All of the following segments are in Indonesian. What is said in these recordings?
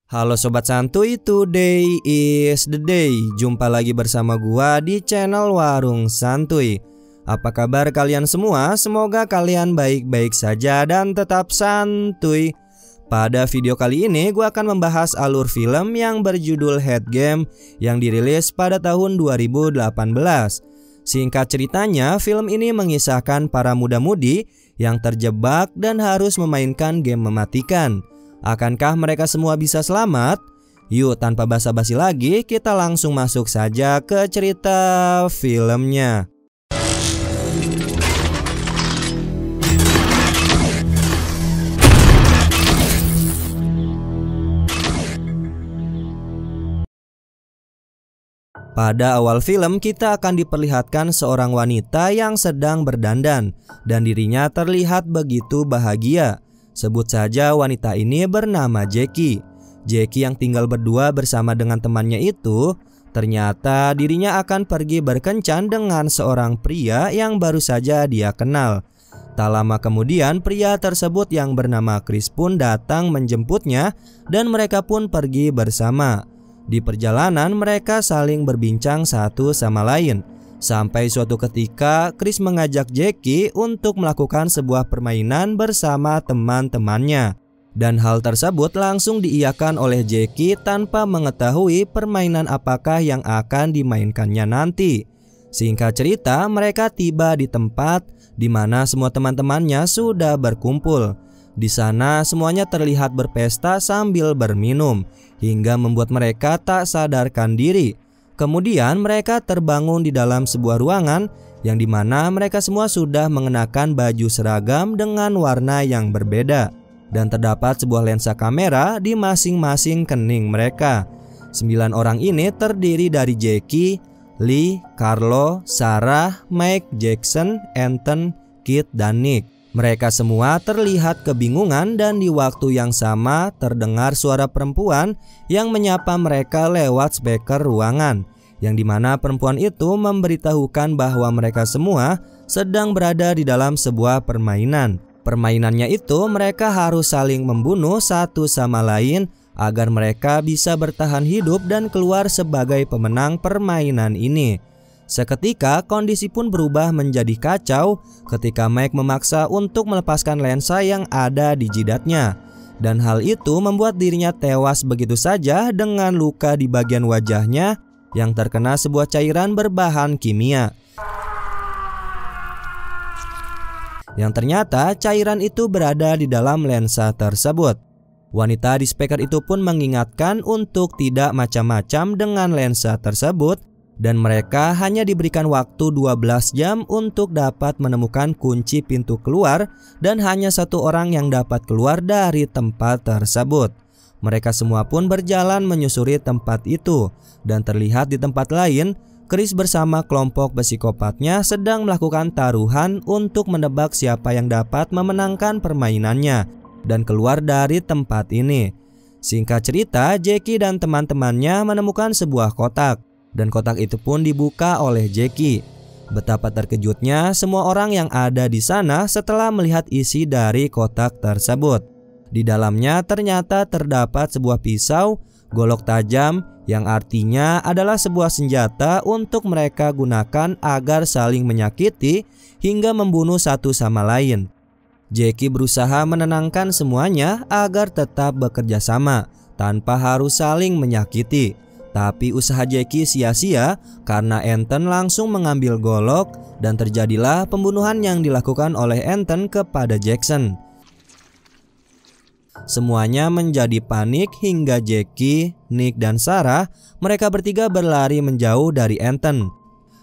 Halo Sobat Santuy, today is the day. Jumpa lagi bersama gua di channel Warung Santuy. Apa kabar kalian semua? Semoga kalian baik-baik saja dan tetap santuy. Pada video kali ini gua akan membahas alur film yang berjudul Head Game yang dirilis pada tahun 2018. Singkat ceritanya, film ini mengisahkan para muda-mudi yang terjebak dan harus memainkan game mematikan. Akankah mereka semua bisa selamat? Yuk, tanpa basa-basi lagi, kita langsung masuk saja ke cerita filmnya. Pada awal film, kita akan diperlihatkan seorang wanita yang sedang berdandan dan dirinya terlihat begitu bahagia. Sebut saja wanita ini bernama Jackie. Jackie yang tinggal berdua bersama dengan temannya itu, ternyata dirinya akan pergi berkencan dengan seorang pria yang baru saja dia kenal. Tak lama kemudian pria tersebut yang bernama Chris pun datang menjemputnya dan mereka pun pergi bersama. Di perjalanan mereka saling berbincang satu sama lain. Sampai suatu ketika Chris mengajak Jackie untuk melakukan sebuah permainan bersama teman-temannya. Dan hal tersebut langsung diiyakan oleh Jackie tanpa mengetahui permainan apakah yang akan dimainkannya nanti. Singkat cerita, mereka tiba di tempat di mana semua teman-temannya sudah berkumpul. Di sana semuanya terlihat berpesta sambil berminum hingga membuat mereka tak sadarkan diri. Kemudian mereka terbangun di dalam sebuah ruangan yang dimana mereka semua sudah mengenakan baju seragam dengan warna yang berbeda. Dan terdapat sebuah lensa kamera di masing-masing kening mereka. 9 orang ini terdiri dari Jackie, Lee, Carlo, Sarah, Mike, Jackson, Anton, Kit, dan Nick. Mereka semua terlihat kebingungan dan di waktu yang sama terdengar suara perempuan yang menyapa mereka lewat speaker ruangan, yang dimana perempuan itu memberitahukan bahwa mereka semua sedang berada di dalam sebuah permainan. Permainannya itu mereka harus saling membunuh satu sama lain agar mereka bisa bertahan hidup dan keluar sebagai pemenang permainan ini. Seketika kondisi pun berubah menjadi kacau ketika Mike memaksa untuk melepaskan lensa yang ada di jidatnya. Dan hal itu membuat dirinya tewas begitu saja dengan luka di bagian wajahnya yang terkena sebuah cairan berbahan kimia. Yang ternyata cairan itu berada di dalam lensa tersebut. Wanita di speaker itu pun mengingatkan untuk tidak macam-macam dengan lensa tersebut. Dan mereka hanya diberikan waktu 12 jam untuk dapat menemukan kunci pintu keluar dan hanya satu orang yang dapat keluar dari tempat tersebut. Mereka semua pun berjalan menyusuri tempat itu dan terlihat di tempat lain Chris bersama kelompok psikopatnya sedang melakukan taruhan untuk menebak siapa yang dapat memenangkan permainannya dan keluar dari tempat ini. Singkat cerita, Jackie dan teman-temannya menemukan sebuah kotak. Dan kotak itu pun dibuka oleh Jackie. Betapa terkejutnya semua orang yang ada di sana setelah melihat isi dari kotak tersebut. Di dalamnya ternyata terdapat sebuah pisau golok tajam yang artinya adalah sebuah senjata untuk mereka gunakan agar saling menyakiti hingga membunuh satu sama lain. Jackie berusaha menenangkan semuanya agar tetap bekerja sama tanpa harus saling menyakiti. Tapi usaha Jackie sia-sia karena Anton langsung mengambil golok dan terjadilah pembunuhan yang dilakukan oleh Anton kepada Jackson. Semuanya menjadi panik hingga Jackie, Nick, dan Sarah mereka bertiga berlari menjauh dari Anton.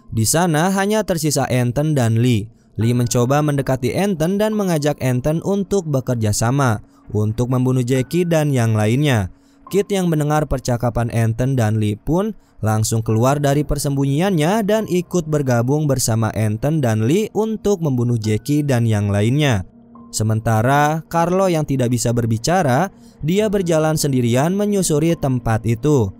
Di sana hanya tersisa Anton dan Lee. Lee mencoba mendekati Anton dan mengajak Anton untuk bekerja sama untuk membunuh Jackie dan yang lainnya. Kit yang mendengar percakapan Anton dan Lee pun langsung keluar dari persembunyiannya dan ikut bergabung bersama Anton dan Lee untuk membunuh Jackie dan yang lainnya. Sementara Carlo yang tidak bisa berbicara, dia berjalan sendirian menyusuri tempat itu.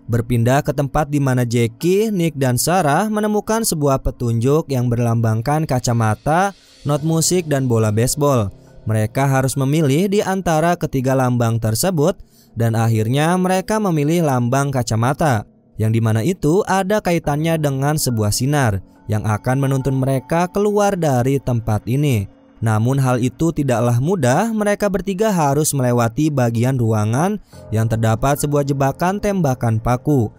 Berpindah ke tempat di mana Jackie, Nick, dan Sarah menemukan sebuah petunjuk yang berlambangkan kacamata, not musik, dan bola baseball. Mereka harus memilih di antara ketiga lambang tersebut dan akhirnya mereka memilih lambang kacamata, yang dimana itu ada kaitannya dengan sebuah sinar yang akan menuntun mereka keluar dari tempat ini. Namun hal itu tidaklah mudah, mereka bertiga harus melewati bagian ruangan yang terdapat sebuah jebakan tembakan paku.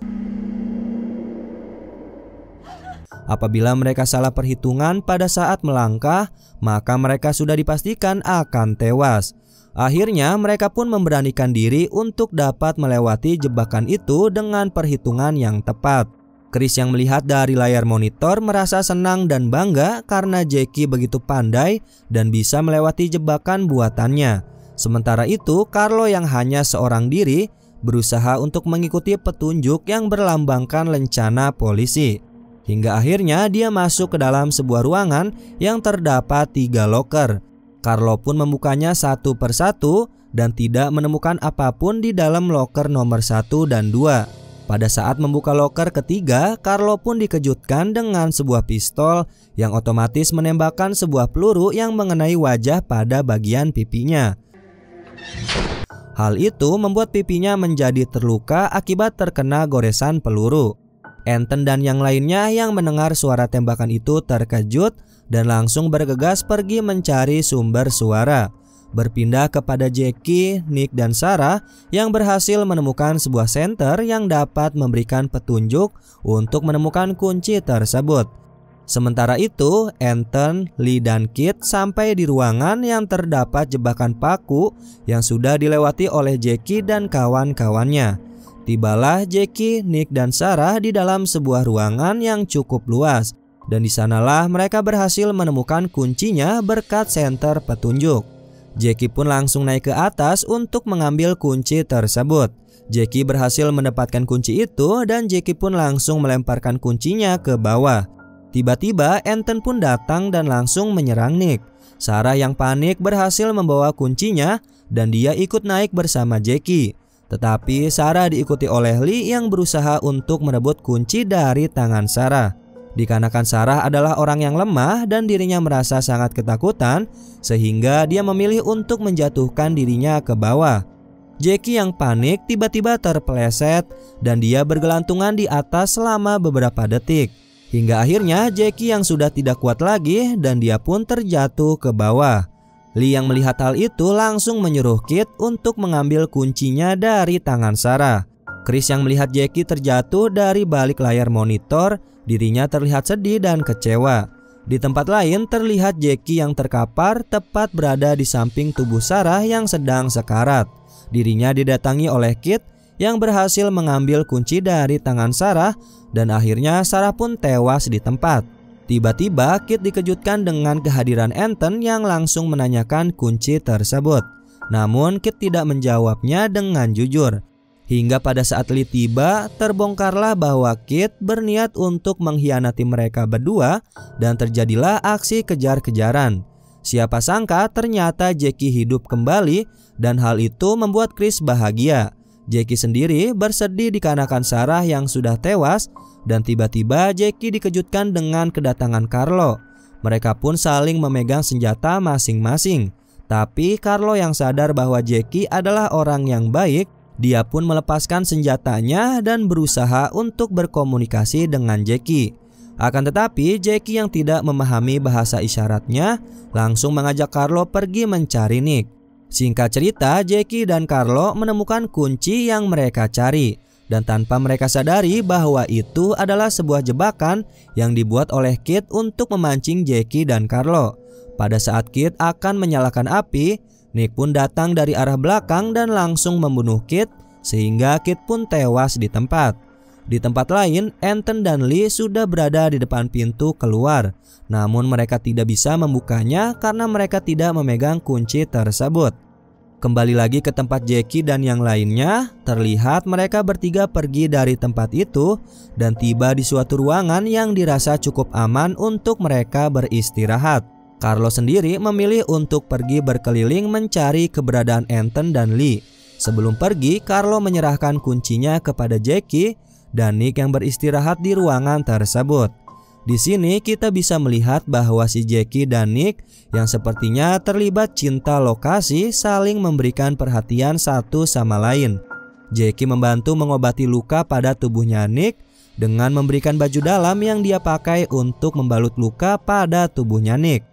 Apabila mereka salah perhitungan pada saat melangkah, maka mereka sudah dipastikan akan tewas. Akhirnya mereka pun memberanikan diri untuk dapat melewati jebakan itu dengan perhitungan yang tepat. Chris yang melihat dari layar monitor merasa senang dan bangga karena Jackie begitu pandai dan bisa melewati jebakan buatannya. Sementara itu, Carlo yang hanya seorang diri berusaha untuk mengikuti petunjuk yang berlambangkan lencana polisi. Hingga akhirnya dia masuk ke dalam sebuah ruangan yang terdapat 3 loker. Carlo pun membukanya satu persatu dan tidak menemukan apapun di dalam loker nomor 1 dan 2. Pada saat membuka loker ketiga, Carlo pun dikejutkan dengan sebuah pistol yang otomatis menembakkan sebuah peluru yang mengenai wajah pada bagian pipinya. Hal itu membuat pipinya menjadi terluka akibat terkena goresan peluru. Anton dan yang lainnya yang mendengar suara tembakan itu terkejut dan langsung bergegas pergi mencari sumber suara. Berpindah kepada Jackie, Nick, dan Sarah yang berhasil menemukan sebuah senter yang dapat memberikan petunjuk untuk menemukan kunci tersebut. Sementara itu, Anton, Lee, dan Kit sampai di ruangan yang terdapat jebakan paku yang sudah dilewati oleh Jackie dan kawan-kawannya. Tibalah Jackie, Nick, dan Sarah di dalam sebuah ruangan yang cukup luas, dan di sanalah mereka berhasil menemukan kuncinya berkat senter petunjuk. Jackie pun langsung naik ke atas untuk mengambil kunci tersebut. Jackie berhasil mendapatkan kunci itu dan Jackie pun langsung melemparkan kuncinya ke bawah. Tiba-tiba Anton pun datang dan langsung menyerang Nick. Sarah yang panik berhasil membawa kuncinya dan dia ikut naik bersama Jackie. Tetapi Sarah diikuti oleh Lee yang berusaha untuk merebut kunci dari tangan Sarah. Dikarenakan Sarah adalah orang yang lemah dan dirinya merasa sangat ketakutan, sehingga dia memilih untuk menjatuhkan dirinya ke bawah. Jackie yang panik tiba-tiba terpeleset dan dia bergelantungan di atas selama beberapa detik. Hingga akhirnya Jackie yang sudah tidak kuat lagi dan dia pun terjatuh ke bawah. Lee yang melihat hal itu langsung menyuruh Kit untuk mengambil kuncinya dari tangan Sarah. Chris yang melihat Jackie terjatuh dari balik layar monitor, dirinya terlihat sedih dan kecewa. Di tempat lain terlihat Jackie yang terkapar tepat berada di samping tubuh Sarah yang sedang sekarat. Dirinya didatangi oleh Kit yang berhasil mengambil kunci dari tangan Sarah dan akhirnya Sarah pun tewas di tempat. Tiba-tiba Kit dikejutkan dengan kehadiran Anton yang langsung menanyakan kunci tersebut. Namun Kit tidak menjawabnya dengan jujur. Hingga pada saat Lee tiba, terbongkarlah bahwa Kit berniat untuk mengkhianati mereka berdua dan terjadilah aksi kejar-kejaran. Siapa sangka ternyata Jackie hidup kembali dan hal itu membuat Chris bahagia. Jackie sendiri bersedih dikarenakan Sarah yang sudah tewas dan tiba-tiba Jackie dikejutkan dengan kedatangan Carlo. Mereka pun saling memegang senjata masing-masing. Tapi Carlo yang sadar bahwa Jackie adalah orang yang baik, dia pun melepaskan senjatanya dan berusaha untuk berkomunikasi dengan Jackie. Akan tetapi Jackie yang tidak memahami bahasa isyaratnya langsung mengajak Carlo pergi mencari Nick. Singkat cerita, Jackie dan Carlo menemukan kunci yang mereka cari. Dan tanpa mereka sadari bahwa itu adalah sebuah jebakan yang dibuat oleh Kit untuk memancing Jackie dan Carlo. Pada saat Kit akan menyalakan api, Nick pun datang dari arah belakang dan langsung membunuh Kit, sehingga Kit pun tewas di tempat. Di tempat lain, Anton dan Lee sudah berada di depan pintu keluar. Namun mereka tidak bisa membukanya karena mereka tidak memegang kunci tersebut. Kembali lagi ke tempat Jackie dan yang lainnya, terlihat mereka bertiga pergi dari tempat itu dan tiba di suatu ruangan yang dirasa cukup aman untuk mereka beristirahat. Carlo sendiri memilih untuk pergi berkeliling mencari keberadaan Anton dan Lee. Sebelum pergi, Carlo menyerahkan kuncinya kepada Jackie dan Nick yang beristirahat di ruangan tersebut. Di sini kita bisa melihat bahwa si Jackie dan Nick yang sepertinya terlibat cinta lokasi saling memberikan perhatian satu sama lain. Jackie membantu mengobati luka pada tubuhnya Nick dengan memberikan baju dalam yang dia pakai untuk membalut luka pada tubuhnya Nick.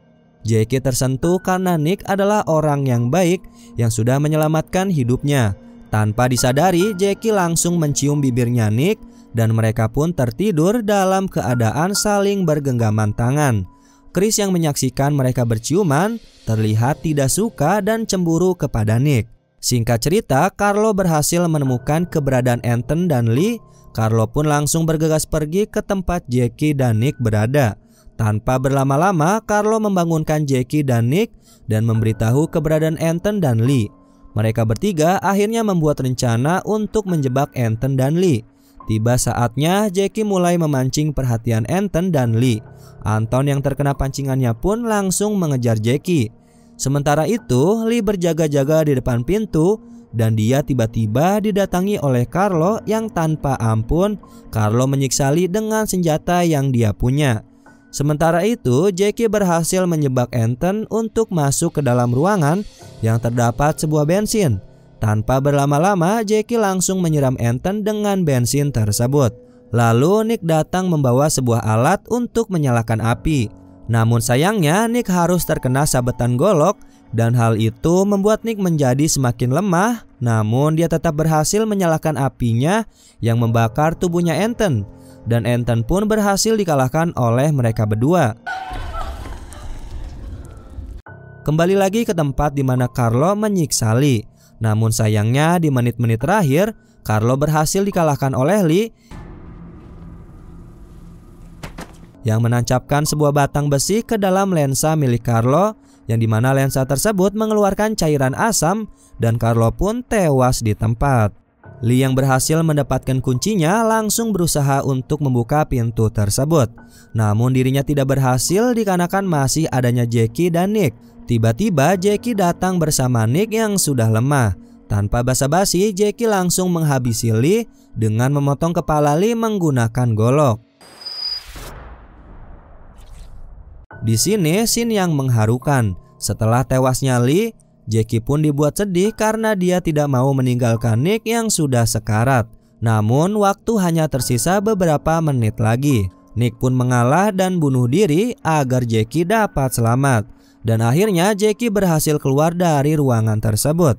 Jackie tersentuh karena Nick adalah orang yang baik yang sudah menyelamatkan hidupnya. Tanpa disadari, Jackie langsung mencium bibirnya Nick dan mereka pun tertidur dalam keadaan saling bergenggaman tangan. Chris yang menyaksikan mereka berciuman terlihat tidak suka dan cemburu kepada Nick. Singkat cerita, Carlo berhasil menemukan keberadaan Ethan dan Lee. Carlo pun langsung bergegas pergi ke tempat Jackie dan Nick berada. Tanpa berlama-lama, Carlo membangunkan Jackie dan Nick dan memberitahu keberadaan Ethan dan Lee. Mereka bertiga akhirnya membuat rencana untuk menjebak Ethan dan Lee. Tiba saatnya Jackie mulai memancing perhatian Ethan dan Lee. Anton yang terkena pancingannya pun langsung mengejar Jackie. Sementara itu, Lee berjaga-jaga di depan pintu dan dia tiba-tiba didatangi oleh Carlo yang tanpa ampun. Carlo menyiksa Lee dengan senjata yang dia punya. Sementara itu, Jackie berhasil menjebak Ethan untuk masuk ke dalam ruangan yang terdapat sebuah bensin. Tanpa berlama-lama, Jackie langsung menyiram Ethan dengan bensin tersebut. Lalu Nick datang membawa sebuah alat untuk menyalakan api. Namun sayangnya Nick harus terkena sabetan golok dan hal itu membuat Nick menjadi semakin lemah. Namun dia tetap berhasil menyalakan apinya yang membakar tubuhnya Ethan. Dan Ethan pun berhasil dikalahkan oleh mereka berdua. Kembali lagi ke tempat di mana Carlo menyiksa Lee. Namun sayangnya di menit-menit terakhir, Carlo berhasil dikalahkan oleh Lee yang menancapkan sebuah batang besi ke dalam lensa milik Carlo, yang dimana lensa tersebut mengeluarkan cairan asam dan Carlo pun tewas di tempat. Lee yang berhasil mendapatkan kuncinya langsung berusaha untuk membuka pintu tersebut. Namun dirinya tidak berhasil dikarenakan masih adanya Jackie dan Nick. Tiba-tiba Jackie datang bersama Nick yang sudah lemah. Tanpa basa-basi, Jackie langsung menghabisi Lee dengan memotong kepala Lee menggunakan golok. Di sini scene yang mengharukan. Setelah tewasnya Lee, Jackie pun dibuat sedih karena dia tidak mau meninggalkan Nick yang sudah sekarat. Namun waktu hanya tersisa beberapa menit lagi. Nick pun mengalah dan bunuh diri agar Jackie dapat selamat. Dan akhirnya Jackie berhasil keluar dari ruangan tersebut.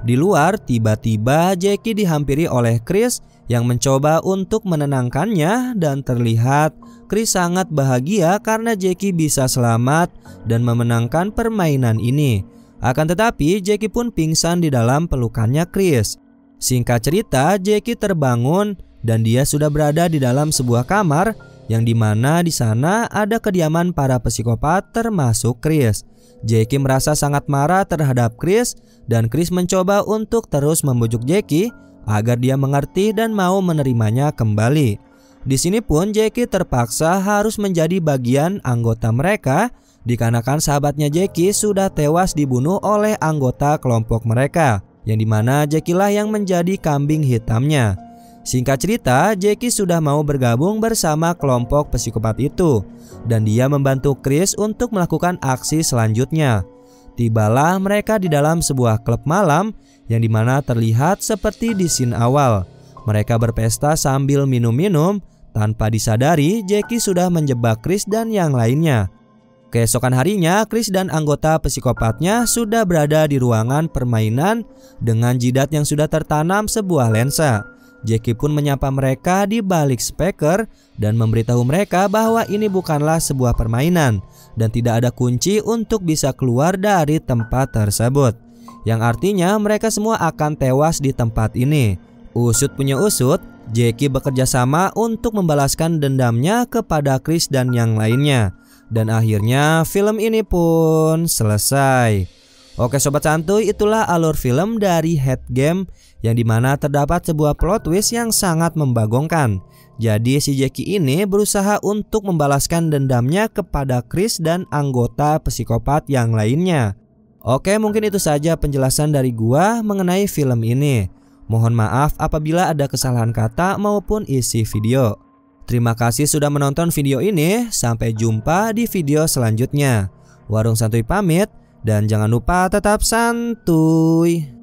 Di luar, tiba-tiba Jackie dihampiri oleh Chris yang mencoba untuk menenangkannya dan terlihat Chris sangat bahagia karena Jackie bisa selamat dan memenangkan permainan ini. Akan tetapi Jackie pun pingsan di dalam pelukannya Chris. Singkat cerita, Jackie terbangun dan dia sudah berada di dalam sebuah kamar yang dimana di sana ada kediaman para psikopat termasuk Chris. Jackie merasa sangat marah terhadap Chris dan Chris mencoba untuk terus membujuk Jackie agar dia mengerti dan mau menerimanya kembali. Di sini pun Jackie terpaksa harus menjadi bagian anggota mereka dikarenakan sahabatnya Jackie sudah tewas dibunuh oleh anggota kelompok mereka, yang dimana Jackie lah yang menjadi kambing hitamnya. Singkat cerita, Jackie sudah mau bergabung bersama kelompok psikopat itu dan dia membantu Chris untuk melakukan aksi selanjutnya. Tibalah mereka di dalam sebuah klub malam yang dimana terlihat seperti di scene awal. Mereka berpesta sambil minum-minum. Tanpa disadari, Jackie sudah menjebak Chris dan yang lainnya. Keesokan harinya, Chris dan anggota psikopatnya sudah berada di ruangan permainan dengan jidat yang sudah tertanam sebuah lensa. Jackie pun menyapa mereka di balik speaker dan memberitahu mereka bahwa ini bukanlah sebuah permainan dan tidak ada kunci untuk bisa keluar dari tempat tersebut, yang artinya mereka semua akan tewas di tempat ini. Usut punya usut, Jackie bekerja sama untuk membalaskan dendamnya kepada Chris dan yang lainnya. Dan akhirnya film ini pun selesai. Oke sobat santuy, itulah alur film dari Head Game yang dimana terdapat sebuah plot twist yang sangat membagongkan. Jadi si Jackie ini berusaha untuk membalaskan dendamnya kepada Chris dan anggota psikopat yang lainnya. Oke, mungkin itu saja penjelasan dari gua mengenai film ini. Mohon maaf apabila ada kesalahan kata maupun isi video. Terima kasih sudah menonton video ini. Sampai jumpa di video selanjutnya. Warung Santuy pamit, dan jangan lupa tetap santuy.